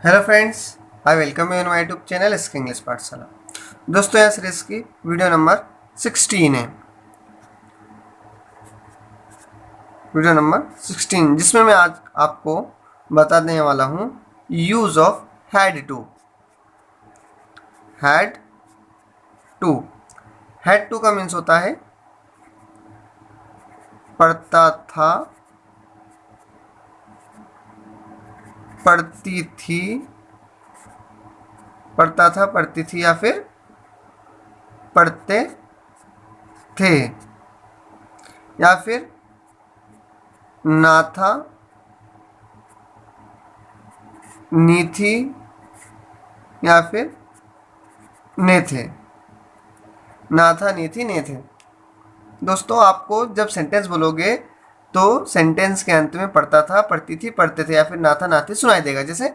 Hello friends, I welcome you in my YouTube channel इसके English पाठशाला। दोस्तों, यह सीरीज की वीडियो नंबर 16 है। वीडियो नंबर 16 जिसमें मैं आज आपको बता देने वाला हूँ use of had to. Had to had to का मीन्स होता है पढ़ता था, पढ़ती थी, पढ़ता था, पढ़ती थी या फिर पढ़ते थे, या फिर ना था, नी थी, या फिर ने थे। ना था, नी थी, ने थे। दोस्तों, आपको जब सेंटेंस बोलोगे तो सेंटेंस के अंत में पढ़ता था, पढ़ती थी, पढ़ते थे या फिर ना था, ना थे सुनाई देगा। जैसे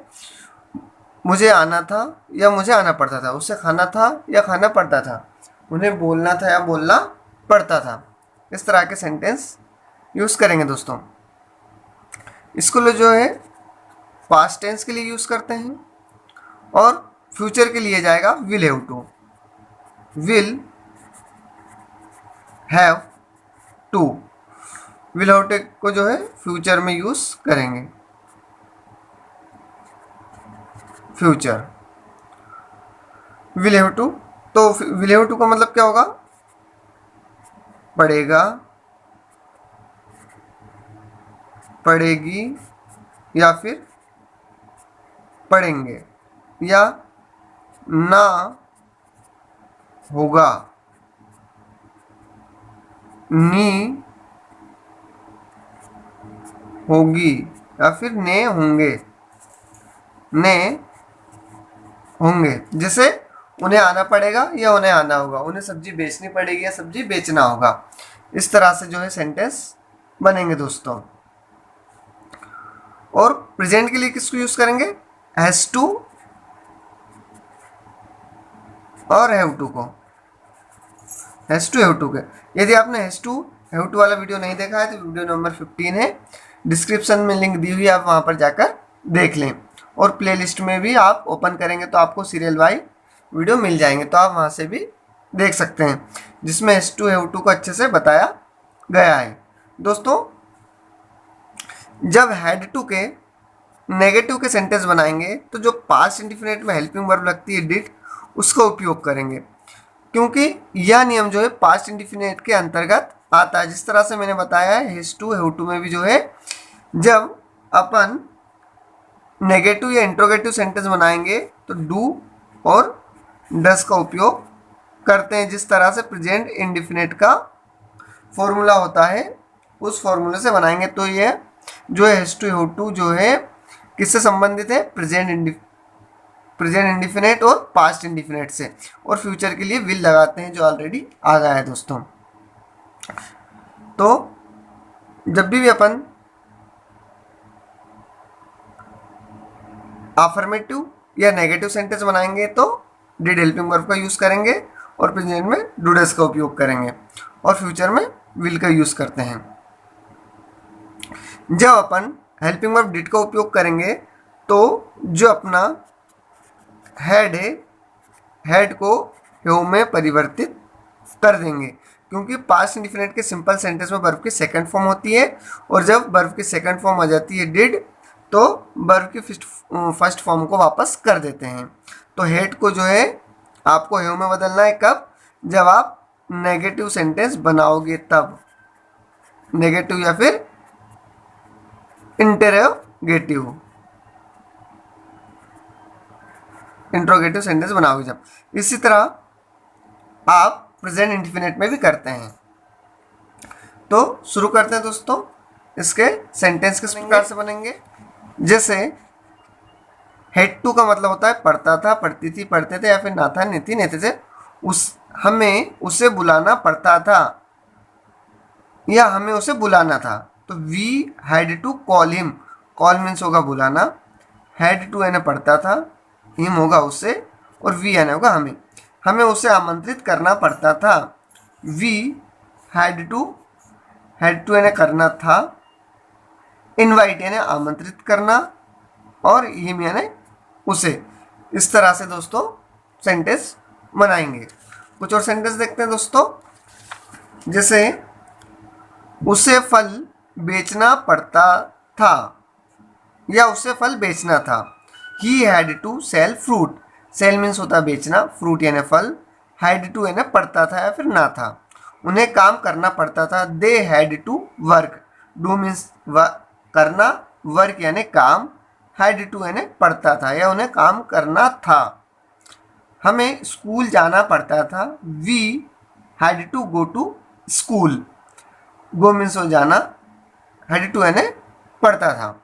मुझे आना था या मुझे आना पड़ता था, उससे खाना था या खाना पड़ता था, उन्हें बोलना था या बोलना पड़ता था। इस तरह के सेंटेंस यूज़ करेंगे दोस्तों। इसको जो है पास्ट टेंस के लिए यूज़ करते हैं और फ्यूचर के लिए जाएगा will have to. Will have to, will have to को जो है फ्यूचर में यूज़ करेंगे। फ्यूचर विल हैव टू, तो विल हैव टू का मतलब क्या होगा? पढ़ेगा, पढ़ेगी या फिर पढ़ेंगे, या ना होगा, नी होगी या फिर ने होंगे, ने होंगे। जैसे उन्हें आना पड़ेगा या उन्हें आना होगा, उन्हें सब्जी बेचनी पड़ेगी या सब्जी बेचना होगा। इस तरह से जो है सेंटेंस बनेंगे दोस्तों। और प्रेजेंट के लिए किसको यूज करेंगे? हैज टू और हैव टू को। हैज टू, हैव टू के। यदि आपने हैज टू हैव टू वाला वीडियो नहीं देखा है तो वीडियो नंबर 15 है, डिस्क्रिप्शन में लिंक दी हुई है, आप वहां पर जाकर देख लें। और प्लेलिस्ट में भी आप ओपन करेंगे तो आपको सीरियल वाइज वीडियो मिल जाएंगे, तो आप वहां से भी देख सकते हैं, जिसमें हैज टू हैव टू को अच्छे से बताया गया है। दोस्तों, जब हैड टू के नेगेटिव के सेंटेंस बनाएंगे तो जो पास्ट इंडिफिनिट में हेल्पिंग वर्ब लगती है डिड, उसका उपयोग करेंगे, क्योंकि यह नियम जो है पास्ट इंडिफिनिट के अंतर्गत आता है। जिस तरह से मैंने बताया है हैज टू हैव टू में भी जो है जब अपन नेगेटिव या इंट्रोगेटिव सेंटेंस बनाएंगे तो डू और डस का उपयोग करते हैं। जिस तरह से प्रेजेंट इंडिफिनिट का फॉर्मूला होता है उस फॉर्मूले से बनाएंगे। तो ये जो है हैज टू हैव टू जो है किससे संबंधित है? प्रेजेंट इंडिफिनिट और पास्ट इंडिफिनिट से। और फ्यूचर के लिए विल लगाते हैं जो ऑलरेडी आ गया है दोस्तों। तो जब भी अपन अफर्मेटिव या नेगेटिव सेंटेंस बनाएंगे तो डिड हेल्पिंग वर्ब का यूज करेंगे और प्रेजेंट में डू डज का उपयोग करेंगे और फ्यूचर में विल का यूज करते हैं। जब अपन हेल्पिंग वर्ब डिड का उपयोग करेंगे तो जो अपना हैड है, हैड को हैव में परिवर्तित कर देंगे, क्योंकि पास्ट इंडिफिनिट के सिंपल सेंटेंस में वर्ब की सेकंड फॉर्म होती है, और जब वर्ब की सेकंड फॉर्म आ जाती है डिड तो वर्ब की फर्स्ट फॉर्म को वापस कर देते हैं। तो हैड को जो है आपको हैव में बदलना है। कब? जब आप नेगेटिव सेंटेंस बनाओगे तब, नेगेटिव या फिर इंटरोगेटिव सेंटेंस बनाओगे जब। इसी तरह आप प्रेजेंट इंडिफिनिट में भी करते हैं। तो शुरू करते हैं दोस्तों। इसके सेंटेंस किस प्रकार से बनेंगे? जैसे हेड टू का मतलब होता है पढ़ता था, पढ़ती थी, पढ़ते थे या फिर ना था, नहीं थी, नहीं थे। हमें उसे बुलाना पड़ता था या हमें उसे बुलाना था। तो we had to call him. Call means होगा बुलाना, हैड टू यानी पढ़ता था, हिम होगा उसे, और वी यानी होगा हमें। हमें उसे आमंत्रित करना पड़ता था। वी हैड टू यानी करना था, इनवाइट यानी आमंत्रित करना, और हिम यानी उसे। इस तरह से दोस्तों सेंटेंस बनाएंगे। कुछ और सेंटेंस देखते हैं दोस्तों, जैसे उसे फल बेचना पड़ता था या उसे फल बेचना था। He had to sell fruit. Sell means होता है बेचना, फ्रूट यानी फल, हैड टू यानी पड़ता था या फिर ना था। उन्हें काम करना पड़ता था। They had to work. Do means करना, वर्क यानी काम, हैड टू यानी पड़ता था या उन्हें काम करना था। हमें स्कूल जाना पड़ता था। We had to go to school. Go means हो जाना, हैड टू यानी पढ़ता था।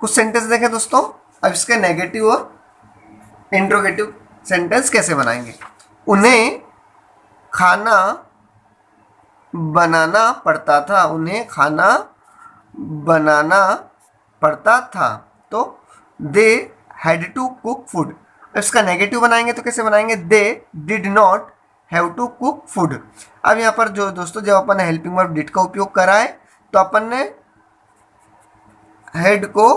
कुछ सेंटेंस देखें दोस्तों। अब इसके नेगेटिव और इंट्रोगेटिव सेंटेंस कैसे बनाएंगे। उन्हें खाना बनाना पड़ता था। उन्हें खाना बनाना पड़ता था। तो they had to cook food. इसका नेगेटिव बनाएंगे तो कैसे बनाएंगे, they did not have to cook food. अब यहाँ पर जो दोस्तों जब अपन ने हेल्पिंग वर्ब डिड का उपयोग करा है तो अपन ने हेड को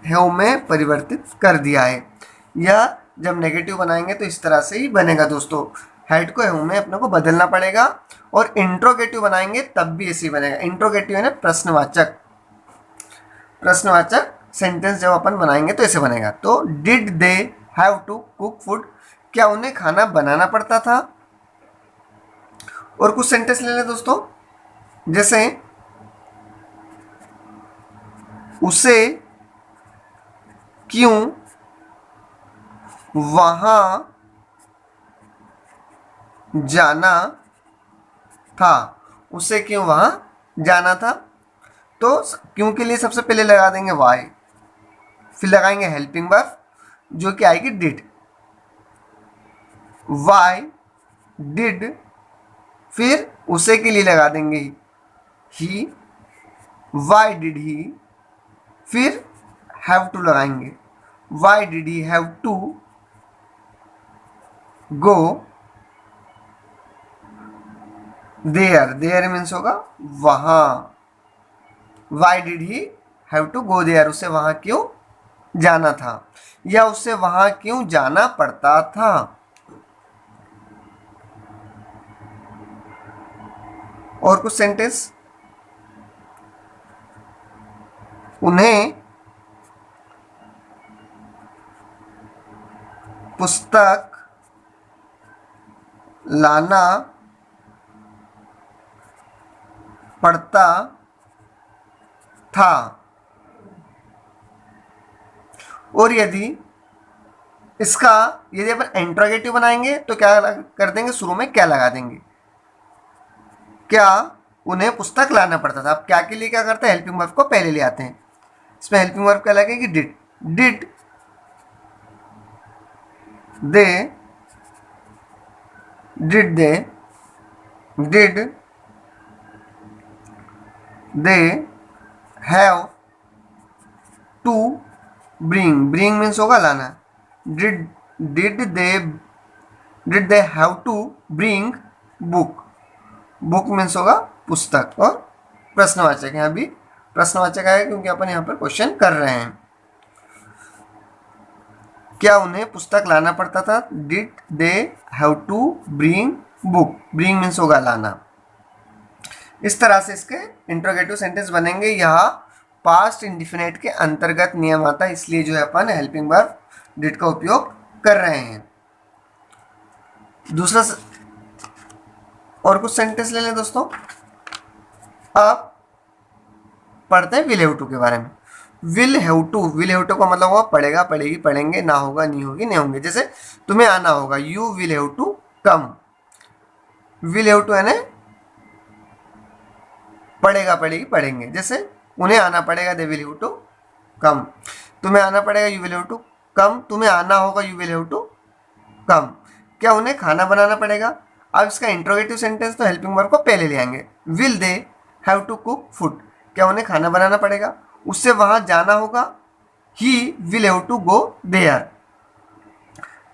हैव में परिवर्तित कर दिया है। या जब नेगेटिव बनाएंगे तो इस तरह से ही बनेगा दोस्तों, हेड को हैव में अपने को बदलना पड़ेगा। और इंट्रोगेटिव बनाएंगे तब भी ऐसे ही बनेगा। इंट्रोगेटिव है ना प्रश्नवाचक, प्रश्नवाचक सेंटेंस जब अपन बनाएंगे तो ऐसे बनेगा। तो did they have to cook food, क्या उन्हें खाना बनाना पड़ता था। और कुछ सेंटेंस ले लें दोस्तों, जैसे उसे क्यों वहां जाना था। उसे क्यों वहां जाना था। तो क्यों के लिए सबसे पहले लगा देंगे वाई, फिर लगाएंगे हेल्पिंग वर्ब जो कि आएगी डिड। वाई डिड, फिर उसे के लिए लगा देंगे ही, वाई डिड ही, फिर हैव टू लगाएंगे। Why did he have to go there. There means होगा वहां। Why did he have to go there, उसे वहां क्यों जाना था या उसे वहां क्यों जाना पड़ता था। और कुछ सेंटेंस, उन्हें पुस्तक लाना पड़ता था। और यदि अपन इंट्रोगेटिव बनाएंगे तो क्या कर देंगे, शुरू में क्या लगा देंगे, क्या उन्हें पुस्तक लाना पड़ता था। अब क्या के लिए क्या करते हैं, हेल्पिंग वर्ब को पहले ले आते हैं। इसमें हेल्पिंग वर्ब क्या लगेगी, did. Did they, did they, did they have to bring. Bring means होगा लाना। Did they have to bring book. Book means होगा पुस्तक। और प्रश्नवाचक है, अभी प्रश्नवाचक आया क्योंकि अपन यहाँ पर क्वेश्चन कर रहे हैं। क्या उन्हें पुस्तक लाना पड़ता था। Did they have to bring book. Bring means होगा लाना। इस तरह से इसके इंट्रोगेटिव सेंटेंस बनेंगे। यहाँ पास्ट इंडिफिनिट के अंतर्गत नियम आता है, इसलिए जो है अपन हेल्पिंग वर्ब डिड का उपयोग कर रहे हैं। दूसरा और कुछ सेंटेंस ले लें दोस्तों। अब पढ़ते हैं विल हैव टू के बारे में। Will have to, will have to का मतलब हुआ पढ़ेगा, पढ़ेगी, पढ़ेंगे, ना होगा, नहीं होगी, नहीं होंगे। जैसे तुम्हें आना होगा, you will have to come. Will have to यानी पढ़ेगा, पढ़ेगी, पढ़ेंगे। जैसे उन्हें आना पड़ेगा, they will have to come. तुम्हें आना पड़ेगा, you will have to come. तुम्हें आना होगा, you will have to come. क्या उन्हें खाना बनाना पड़ेगा। अब इसका इंट्रोगेटिव सेंटेंस तो हेल्पिंग वर्ब को पहले ले आएंगे। Will they have to cook food, क्या उन्हें खाना बनाना पड़ेगा। उससे वहां जाना होगा, he will have to go there.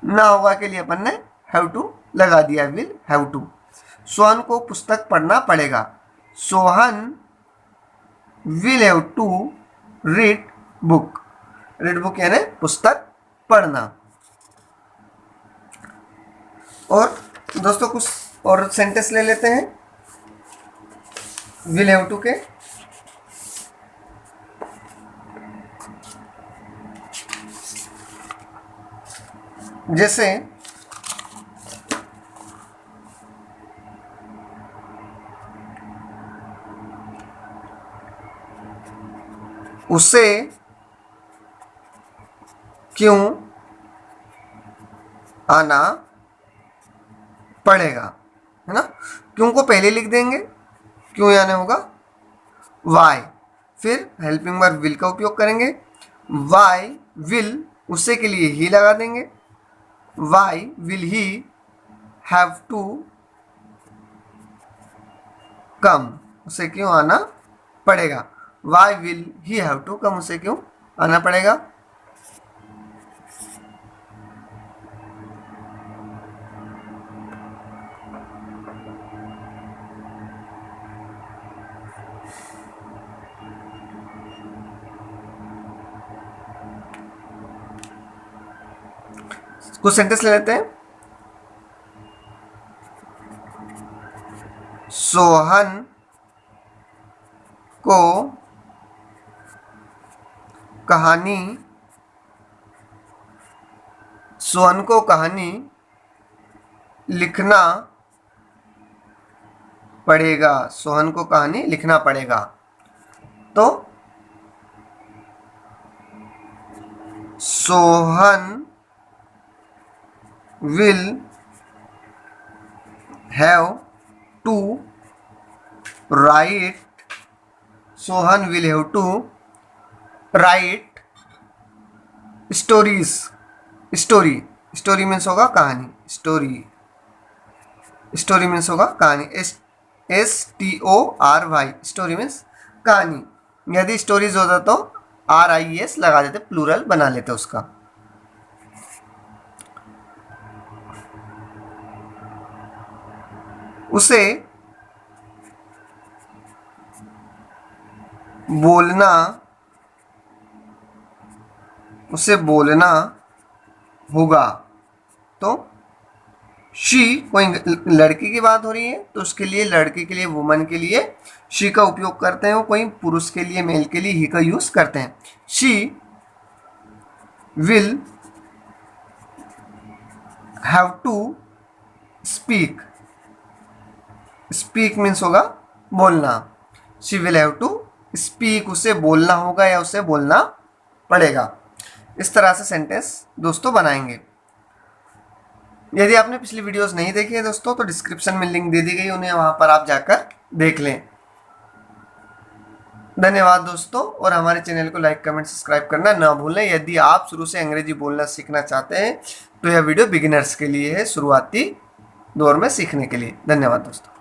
ना होगा के लिए अपन ने हैव टू लगा दिया, विल हैव टू। सोहन को पुस्तक पढ़ना पड़ेगा। Sohan will have to read book, read book यानी पुस्तक पढ़ना। और दोस्तों कुछ और सेंटेंस ले लेते हैं विल हैव टू के। जैसे उसे क्यों आना पड़ेगा, है ना। क्यों को पहले लिख देंगे, क्यों यानी होगा वाई, फिर हेल्पिंग वर्ब विल का उपयोग करेंगे। वाई विल उसे के लिए ही लगा देंगे। Why will he have to come, उसे क्यों आना पड़ेगा। Why will he have to come, उसे क्यों आना पड़ेगा। कुछ सेंटेंस ले लेते हैं। सोहन को कहानी लिखना पड़ेगा। सोहन को कहानी लिखना पड़ेगा। तो Sohan will have to write, Sohan will have to write stories, story means होगा कहानी, स्टोरी मीन्स होगा कहानी, STORY, स्टोरी मीन्स कहानी। यदि स्टोरीज होता तो RIES लगा देते, प्लूरल बना लेते उसका। उसे बोलना होगा। तो शी कोई लड़की की बात हो रही है तो उसके लिए, लड़की के लिए, वुमन के लिए शी का उपयोग करते हैं। कोई पुरुष के लिए, मेल के लिए ही का यूज करते हैं। She will have to speak, speak means होगा बोलना। She will have to speak, उसे बोलना होगा या उसे बोलना पड़ेगा। इस तरह से सेंटेंस दोस्तों बनाएंगे। यदि आपने पिछली वीडियोस नहीं देखी है दोस्तों तो डिस्क्रिप्शन में लिंक दे दी गई, उन्हें वहां पर आप जाकर देख लें। धन्यवाद दोस्तों, और हमारे चैनल को लाइक, कमेंट, सब्सक्राइब करना ना भूलें। यदि आप शुरू से अंग्रेजी बोलना सीखना चाहते हैं तो यह वीडियो बिगिनर्स के लिए है, शुरुआती दौर में सीखने के लिए। धन्यवाद दोस्तों।